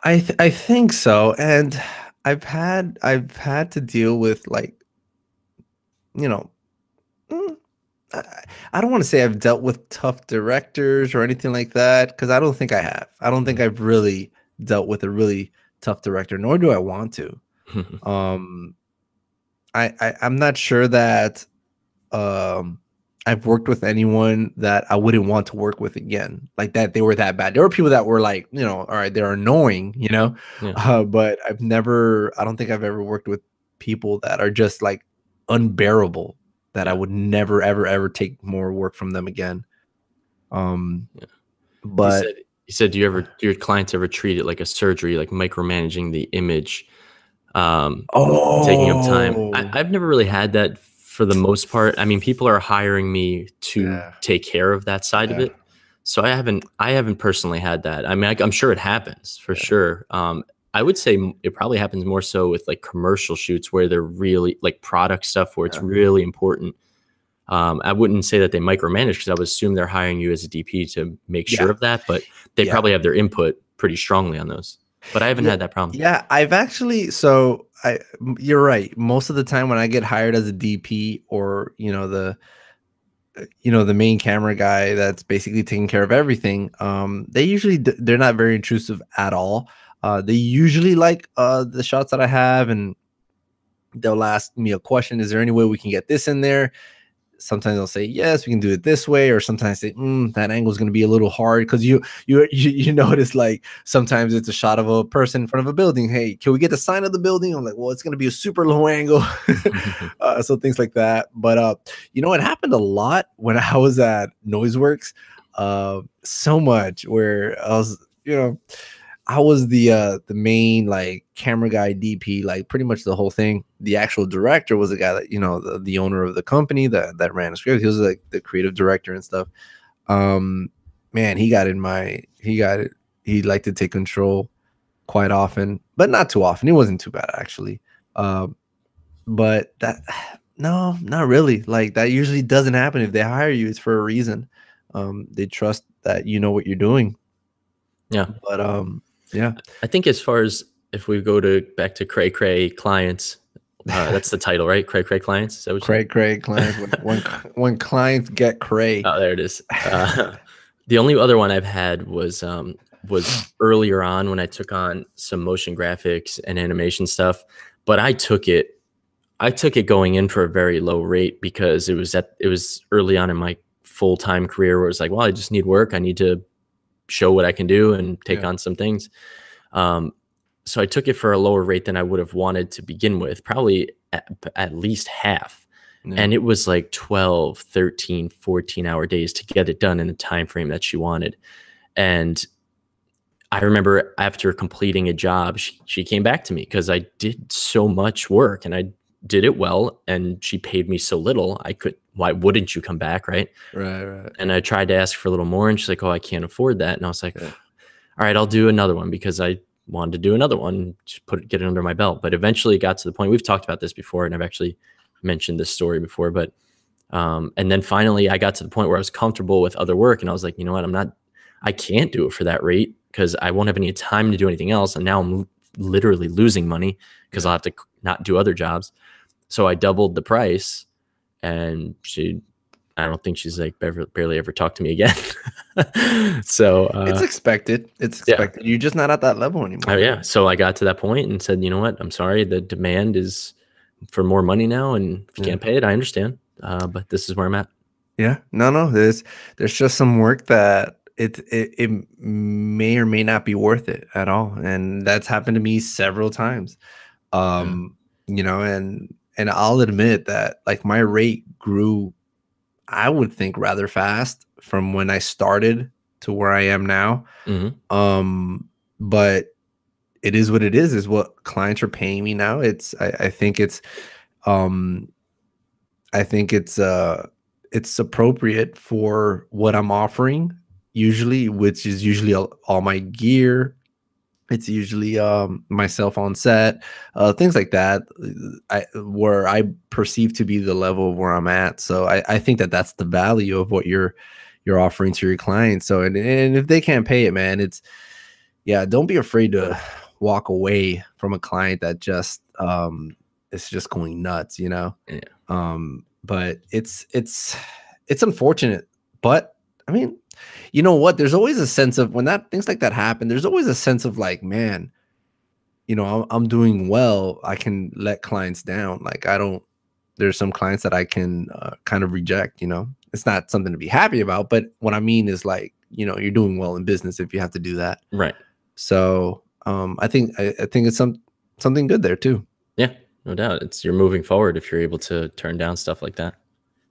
I think so. And I've had to deal with like, you know, I don't want to say I've dealt with tough directors or anything like that, because I don't think I have. I don't think I've really dealt with a really tough director, nor do I want to. I'm not sure that I've worked with anyone that I wouldn't want to work with again, like that they were that bad. There were people that were like, you know, all right, they're annoying, you know, but I don't think I've ever worked with people that are just like unbearable, that I would never, ever take more work from them again. But you said, do your clients ever treat it like a surgery, like micromanaging the image, taking up time? I've never really had that for the most part. I mean, people are hiring me to take care of that side of it. So I haven't personally had that. I mean, I'm sure it happens for sure. I would say it probably happens more so with like commercial shoots where they're really like product stuff where it's really important. I wouldn't say that they micromanage, because I would assume they're hiring you as a DP to make sure of that, but they probably have their input pretty strongly on those. But I haven't had that problem. Yeah, I've actually, you're right. Most of the time when I get hired as a DP, or, you know, the main camera guy that's basically taking care of everything, they're not very intrusive at all. They usually like the shots that I have, and they'll ask me a question. Is there any way we can get this in there? Sometimes they'll say, yes, we can do it this way. Or sometimes say, that angle is going to be a little hard. Cause you notice like sometimes it's a shot of a person in front of a building. Hey, can we get the sign of the building? I'm like, well, it's going to be a super low angle. So things like that. But, you know, it happened a lot when I was at Noiseworks, so much where I was, you know, I was the main like camera guy, DP, like pretty much the whole thing. The actual director was the guy that, you know, the owner of the company that ran the script. He was like the creative director and stuff. Man, he liked to take control quite often, but not too often. It wasn't too bad actually. But no, not really. Like that usually doesn't happen. If they hire you, it's for a reason. They trust that you know what you're doing. Yeah. But yeah, I think as far as if we go back to Cray Cray clients, that's the title, right? Cray Cray clients. Is that what you cray clients, when clients get cray. Oh, there it is. The only other one I've had was earlier on when I took on some motion graphics and animation stuff, but I took it going in for a very low rate because it was early on in my full-time career where it's like, well, I just need work. I need to show what I can do and take on some things. So I took it for a lower rate than I would have wanted to begin with, probably at least half. Yeah. And it was like 12, 13, 14-hour days to get it done in the time frame that she wanted. And I remember after completing a job, she came back to me because I did so much work and I did it well, and she paid me so little. Why wouldn't you come back, right? Right. And I tried to ask for a little more, and she's like, "Oh, I can't afford that." And I was like, "All right, I'll do another one," because I wanted to do another one, just get it under my belt. But eventually, it got to the point. We've talked about this before, and I've actually mentioned this story before. But and then finally, I got to the point where I was comfortable with other work, and I was like, you know what? I can't do it for that rate because I won't have any time to do anything else. And now I'm literally losing money because I'll have to not do other jobs. So I doubled the price, and I don't think she's like barely ever talked to me again. So it's expected. It's expected. Yeah. You're just not at that level anymore. Oh yeah. So I got to that point and said, you know what? I'm sorry. The demand is for more money now, and if you can't pay it, I understand. But this is where I'm at. Yeah. No. There's just some work that it may or may not be worth it at all, and that's happened to me several times. You know, and I'll admit that like my rate grew, I would think, rather fast from when I started to where I am now. But it is what it is what clients are paying me now. I think it's appropriate for what I'm offering usually, which is usually all my gear. It's usually myself on set, things like that, where I perceive to be the level of where I'm at. So I think that that's the value of what you're offering to your clients. So and if they can't pay it, man, don't be afraid to walk away from a client that just is just going nuts, you know. Yeah. But it's unfortunate, but I mean, you know what? There's always a sense of when things like that happen, there's always a sense of like, man, you know, I'm doing well. I can let clients down. Like there's some clients that I can kind of reject, you know. It's not something to be happy about, but what I mean is like, you know, you're doing well in business if you have to do that. Right. So I think it's something good there too. Yeah, no doubt. You're moving forward if you're able to turn down stuff like that.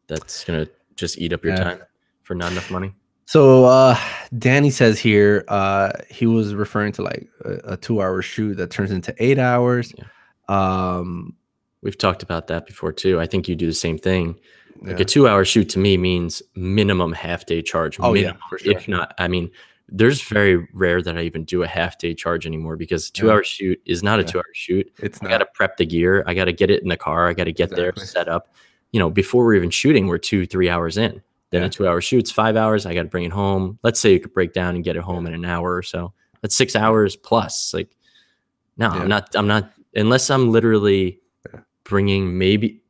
That's going to just eat up your time for not enough money. So Danny says here he was referring to like a 2-hour shoot that turns into 8 hours. Yeah. We've talked about that before too. I think you do the same thing. Like a 2-hour shoot to me means minimum half-day charge. Oh yeah, for sure. If not, I mean, there's very rare that I even do a half-day charge anymore because 2-hour shoot is not a 2-hour shoot. I got to prep the gear. I got to get it in the car. I got to get there, set up. You know, before we're even shooting, we're 2-3 hours in. Then a 2-hour shoot's 5 hours. I got to bring it home. Let's say you could break down and get it home in an hour or so. That's 6 hours plus. Like, no, I'm not, unless I'm literally bringing, maybe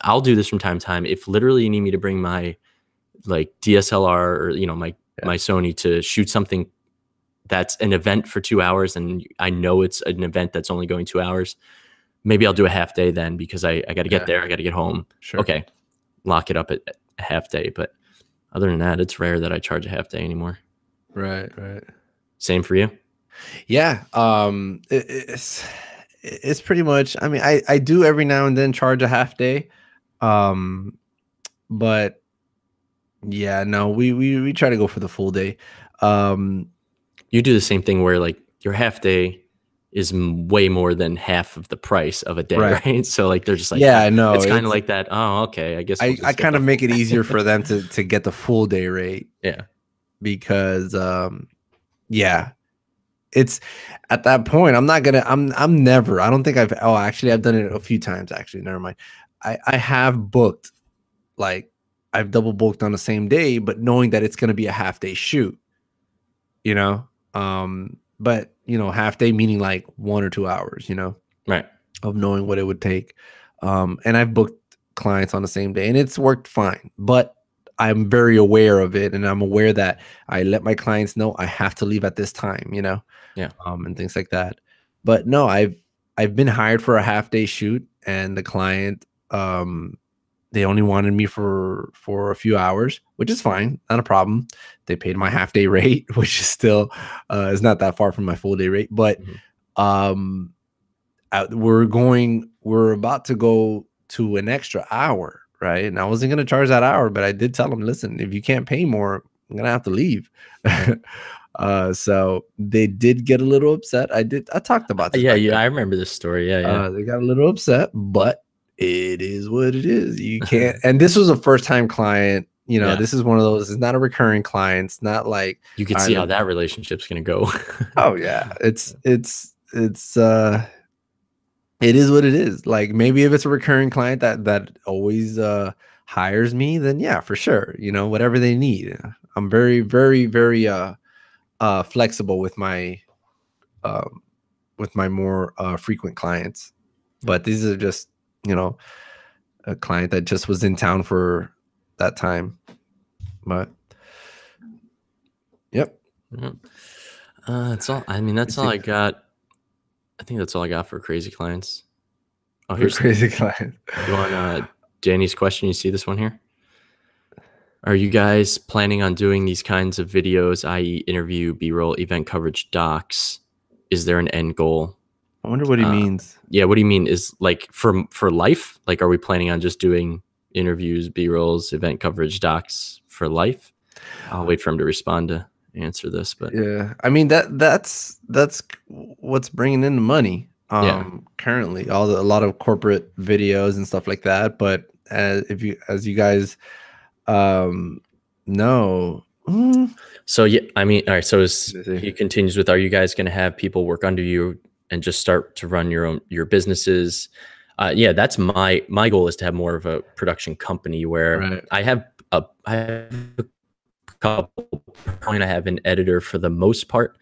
I'll do this from time to time. If literally you need me to bring my like DSLR or, you know, my Sony to shoot something that's an event for 2 hours and I know it's an event that's only going 2 hours, maybe I'll do a half day then because I got to get there. I got to get home. Sure. Okay. Lock it up at a half day. But other than that, it's rare that I charge a half day anymore. Right. Same for you? Yeah. It's pretty much, I mean, I do every now and then charge a half day. But yeah, no, we try to go for the full day. You do the same thing where like your half day is way more than half of the price of a day, right? So like they're just like, yeah, no, it's kind of like that. Oh, okay, I guess I kind of make it easier for them to get the full day rate. Yeah, because yeah, it's at that point I'm never, I don't think I've done it a few times actually. Never mind. I have booked like I've double booked on the same day, but knowing that it's going to be a half day shoot, you know. But you know, half day meaning like 1 or 2 hours, you know, Right. of knowing what it would take. And I've booked clients on the same day and it's worked fine, but I'm very aware of it. And I'm aware that I let my clients know I have to leave at this time, you know, Yeah. and things like that. But no, I've been hired for a half day shoot and the client, they only wanted me for a few hours, which is fine, not a problem. They paid my half day rate, which is still is not that far from my full day rate, but Mhm. um we're about to go to an extra hour, right? And I wasn't going to charge that hour, but I did tell them, listen, if you can't pay more, I'm going to have to leave. Right. So they did get a little upset. I talked about this Yeah, back yeah, then. I remember this story. Yeah, yeah. They got a little upset, but it is what it is. You can't, and this was a first time client, you know, Yeah. this is one of those, it's not a recurring client. It's not like, You could all see right, how that relationship's gonna go. oh yeah, it's it is what it is. Like maybe if it's a recurring client that always hires me, then yeah, for sure. You know, whatever they need. I'm very, very, very flexible um with my more frequent clients. But these are just, you know, a client that just was in town for that time. But yep. Mhm. That's all. I mean, that's It's all I it got. I think that's all I got for crazy clients. Oh, for here's crazy clients. you want Danny's question. You see this one here? Are you guys planning on doing these kinds of videos, i.e., interview, B-roll, event coverage, docs? Is there an end goal? I wonder what he Uh, means. yeah, what do you mean? Is like for life? Like, are we planning on just doing interviews, B-rolls, event coverage, docs for life? I'll wait for him to respond to answer this, but Yeah, I mean that's what's bringing in the money yeah. currently. A lot of corporate videos and stuff like that. But as you guys um know, So yeah, I mean, all right. So let's see. he continues with, are you guys going to have people work under you and just start to run your businesses? Yeah, that's my goal is to have more of a production company where Right. I have a couple point. I have an editor for the most part.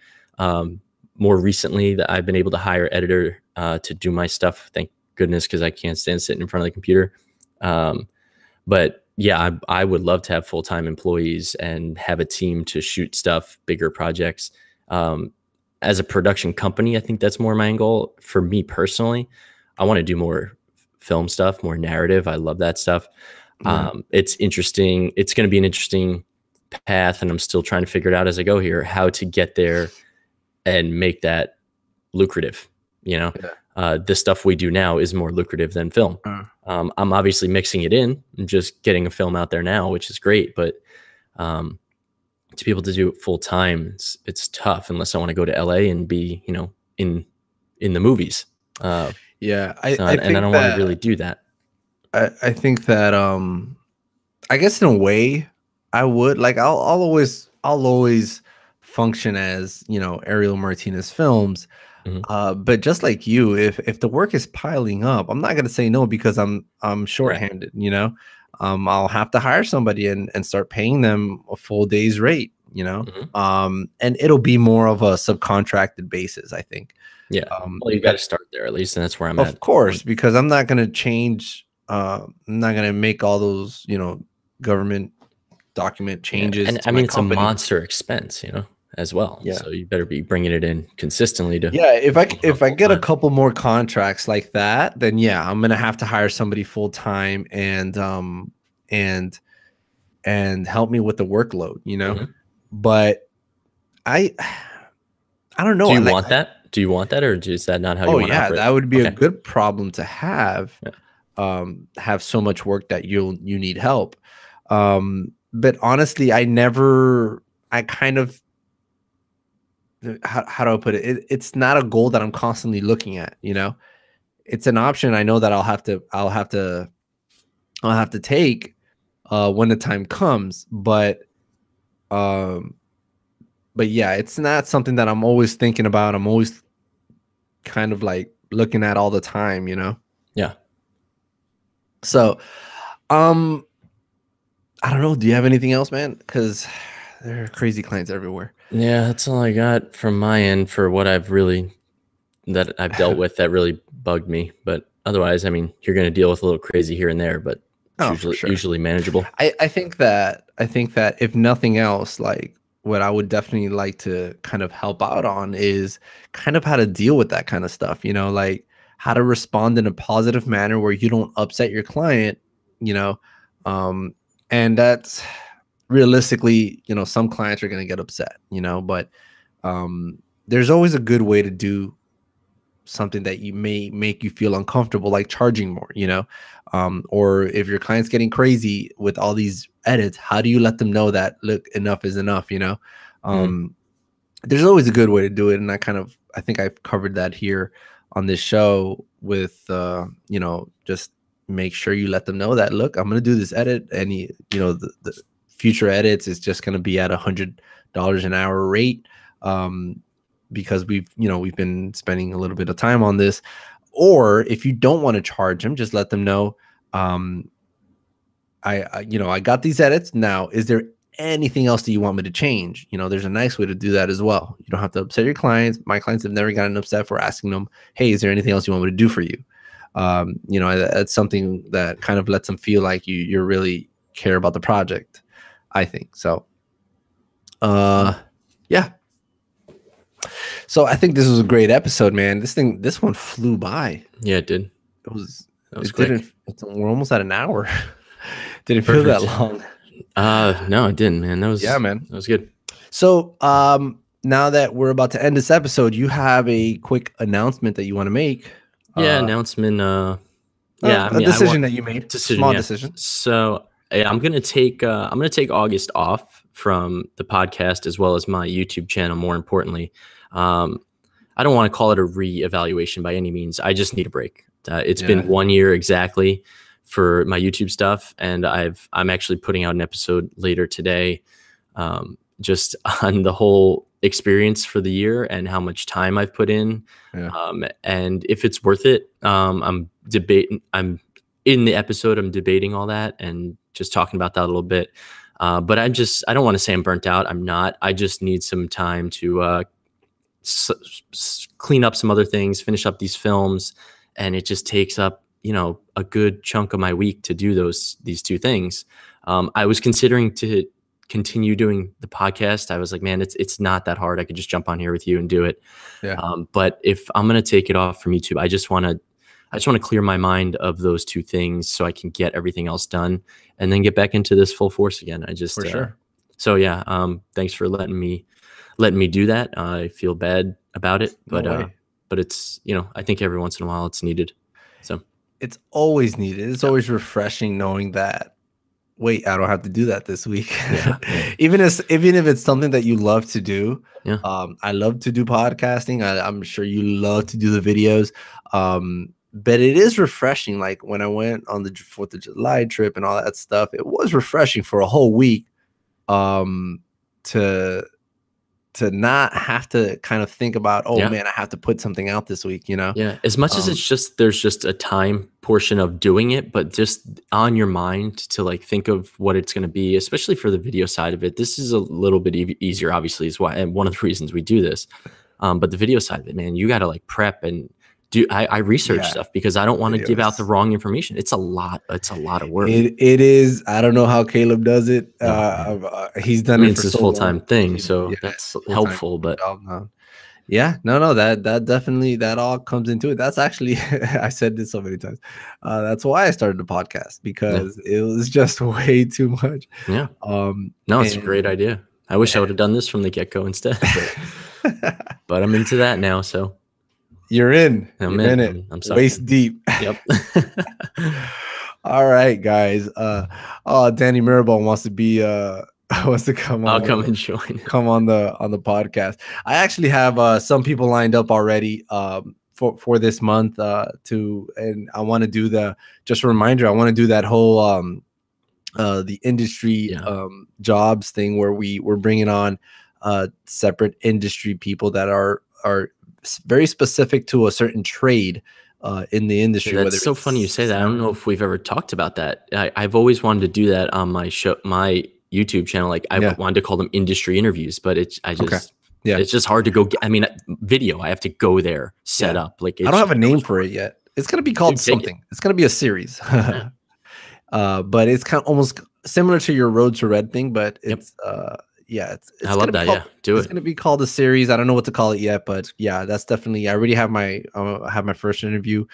More recently, that I've been able to hire editor to do my stuff. Thank goodness, because I can't stand sitting in front of the computer. But yeah, I would love to have full-time employees and have a team to shoot stuff, bigger projects. Um, as a production company, I think that's more my goal. For me personally, I want to do more film stuff, more narrative. I love that stuff. Yeah. It's interesting. It's going to be an interesting path, and I'm still trying to figure it out as I go here, how to get there and make that lucrative. You know, Yeah. the stuff we do now is more lucrative than film. Uh, I'm obviously mixing it in and just getting a film out there now, which is great. But um, to be able to do it full time, it's tough unless I want to go to LA and be, you know, in the movies. yeah, So, I and I think don't want to really that do that. I think that I guess in a way I would like I'll always function as, you know, Ariel Martinez Films. Mhm. But just like you, if the work is piling up, I'm not gonna say no because I'm Right. shorthanded, you know. I'll have to hire somebody and start paying them a full day's rate, you know. Mhm. And it'll be more of a subcontracted basis, I think. Yeah. Well, you got But to start there at least, and that's where I'm of at. course, because I'm not gonna change, I'm not gonna make all those, you know, government document Yeah, changes and to I my mean it's a company. monster expense, you know, as well. Yeah. So you better be bringing it in consistently to Yeah, if I full get a time. couple more contracts like that, then yeah, I'm gonna have to hire somebody full time and and help me with the workload, you know. Mhm. But I I don't know. Do you Like, want that? Do you want that, or is that not how you oh want to yeah, operate? that would be a Okay. good problem to Yeah. have so much work that you need help. But honestly, I kind of how do I put it? It's not a goal that I'm constantly looking at, you know. It's an option I know that I'll have to take when the time comes, um but yeah, it's not something that I'm always thinking about. I'm always kind of like looking at all the time, you know. Yeah. So um I don't know. Do you have anything else, man? Because there are crazy clients everywhere. Yeah, that's all I got from my end for what I've dealt with that really bugged me. But otherwise, I mean, you're going to deal with a little crazy here and there, but it's Oh, for sure. usually manageable. I think that if nothing else, like what I would definitely like to kind of help out on is kind of how to deal with that kind of stuff, like how to respond in a positive manner where you don't upset your client, you know. Um, and that's realistically, some clients are going to get upset, but there's always a good way to do something that you may make you feel uncomfortable, like charging more, or if your client's getting crazy with all these edits, how do you let them know that, look, enough is enough, there's always a good way to do it. And I think I've covered that here on this show with, just make sure you let them know that, look, I'm going to do this edit, and the future edits is just going to be at $100 an hour rate. Because we've been spending a little bit of time on this. Or if you don't want to charge them, just let them know, I got these edits. Now, is there anything else that you want me to change? There's a nice way to do that as well. You don't have to upset your clients. My clients have never gotten upset for asking them, hey, is there anything else you want me to do for you? That's something that kind of lets them feel like you really care about the project, I think. So, yeah. So I think this was a great episode, man. This one flew by. Yeah, it did. That was quick. We're almost at an hour. Didn't feel that long. No, it didn't, man. Man. That was good. So now that we're about to end this episode, you have a quick announcement that you want to make. Announcement. A decision that you made. Small decision. So I'm gonna take August off from the podcast as well as my YouTube channel. More importantly, I don't want to call it a re-evaluation by any means. I just need a break. It's been 1 year exactly for my YouTube stuff, and I'm actually putting out an episode later today, just on the whole experience for the year and how much time I've put in, and if it's worth it. I'm in the episode. I'm debating all that and just talking about that a little bit. But I don't want to say I'm burnt out. I'm not. I just need some time to clean up some other things, finish up these films, and it just takes up, a good chunk of my week to do these two things. I was considering to continue doing the podcast. I was like, man, it's not that hard. I could just jump on here with you and do it. Yeah. But if I'm going to take it off from YouTube, I just want to clear my mind of those two things so I can get everything else done and then get back into this full force again. For sure. So yeah, thanks for letting me do that. I feel bad about it, but it's, I think every once in a while it's needed. So it's always needed. It's always refreshing knowing that, wait, I don't have to do that this week. Even if it's something that you love to do. Yeah. I love to do podcasting. I'm sure you love to do the videos. But it is refreshing. Like when I went on the 4th of July trip and all that stuff, it was refreshing for a whole week, to not have to kind of think about, man, I have to put something out this week, Yeah. As much as there's just a time portion of doing it, but just on your mind to like think of what it's going to be, especially for the video side of it. This is a little bit easier, obviously, is why, and one of the reasons we do this. But the video side of it, man, you got to like prep and I research stuff because I don't want to give out the wrong information. It's a lot of work. It is. I don't know how Caleb does it. He's done it for his full-time thing, so that's helpful. But no, that definitely, that all comes into it. That's actually, I said this so many times. That's why I started the podcast, because it was just way too much. Yeah. No, it's a great idea. I wish I would have done this from the get-go instead, but I'm into that now. So. You're in. I'm in it. I'm waist deep. Yep. All right, guys. Danny Mirabal wants to come on. I'll come and join. Come on the podcast. I actually have some people lined up already for this month and I want to do just a reminder, I want to do that whole the industry jobs thing where we're bringing on separate industry people that are very specific to a certain trade, in the industry. That's Whether so it's funny you say that. I don't know sound. if we've ever talked about that. I've always wanted to do that on my show, my YouTube channel. Like I Yeah. wanted to call them industry interviews, but Okay. Yeah. it's just hard to go get. I mean, video, I have to go there, set Yeah. up. Like I it's don't have just a so name much for work. it yet. It's gonna be called Dude, take it. something. It's gonna be a series. Yeah. But it's kind of almost similar to your Road to Red thing, but Yep. it's yeah, I it's love gonna be that. called, Yeah. Do it's it. gonna be called a series. I don't know what to call it yet, but yeah, that's definitely, I already have my first interview.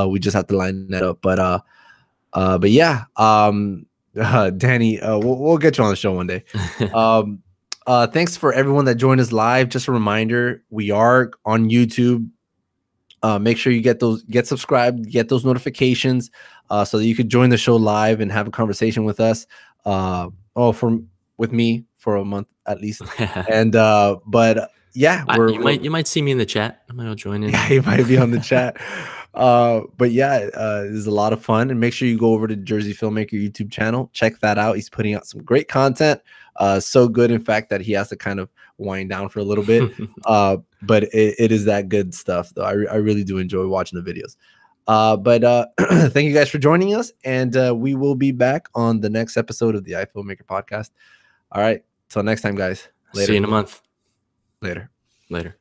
We just have to line that up. But yeah, Danny, we'll get you on the show one day. Thanks for everyone that joined us live. Just a reminder, we are on YouTube. Make sure you get subscribed, get those notifications, so that you could join the show live and have a conversation with us. With me for a month at least. And but yeah, You might see me in the chat. I might join in. yeah, you might be on the chat. But yeah, it's a lot of fun. And make sure you go over to Jersey Filmmaker YouTube channel. Check that out. He's putting out some great content. So good, in fact, that he has to kind of wind down for a little bit. But it is that good stuff, though. I really do enjoy watching the videos. But thank you guys for joining us. And we will be back on the next episode of the iFilmmaker podcast. All right. Till next time, guys. Later. See you in a month. Later. Later.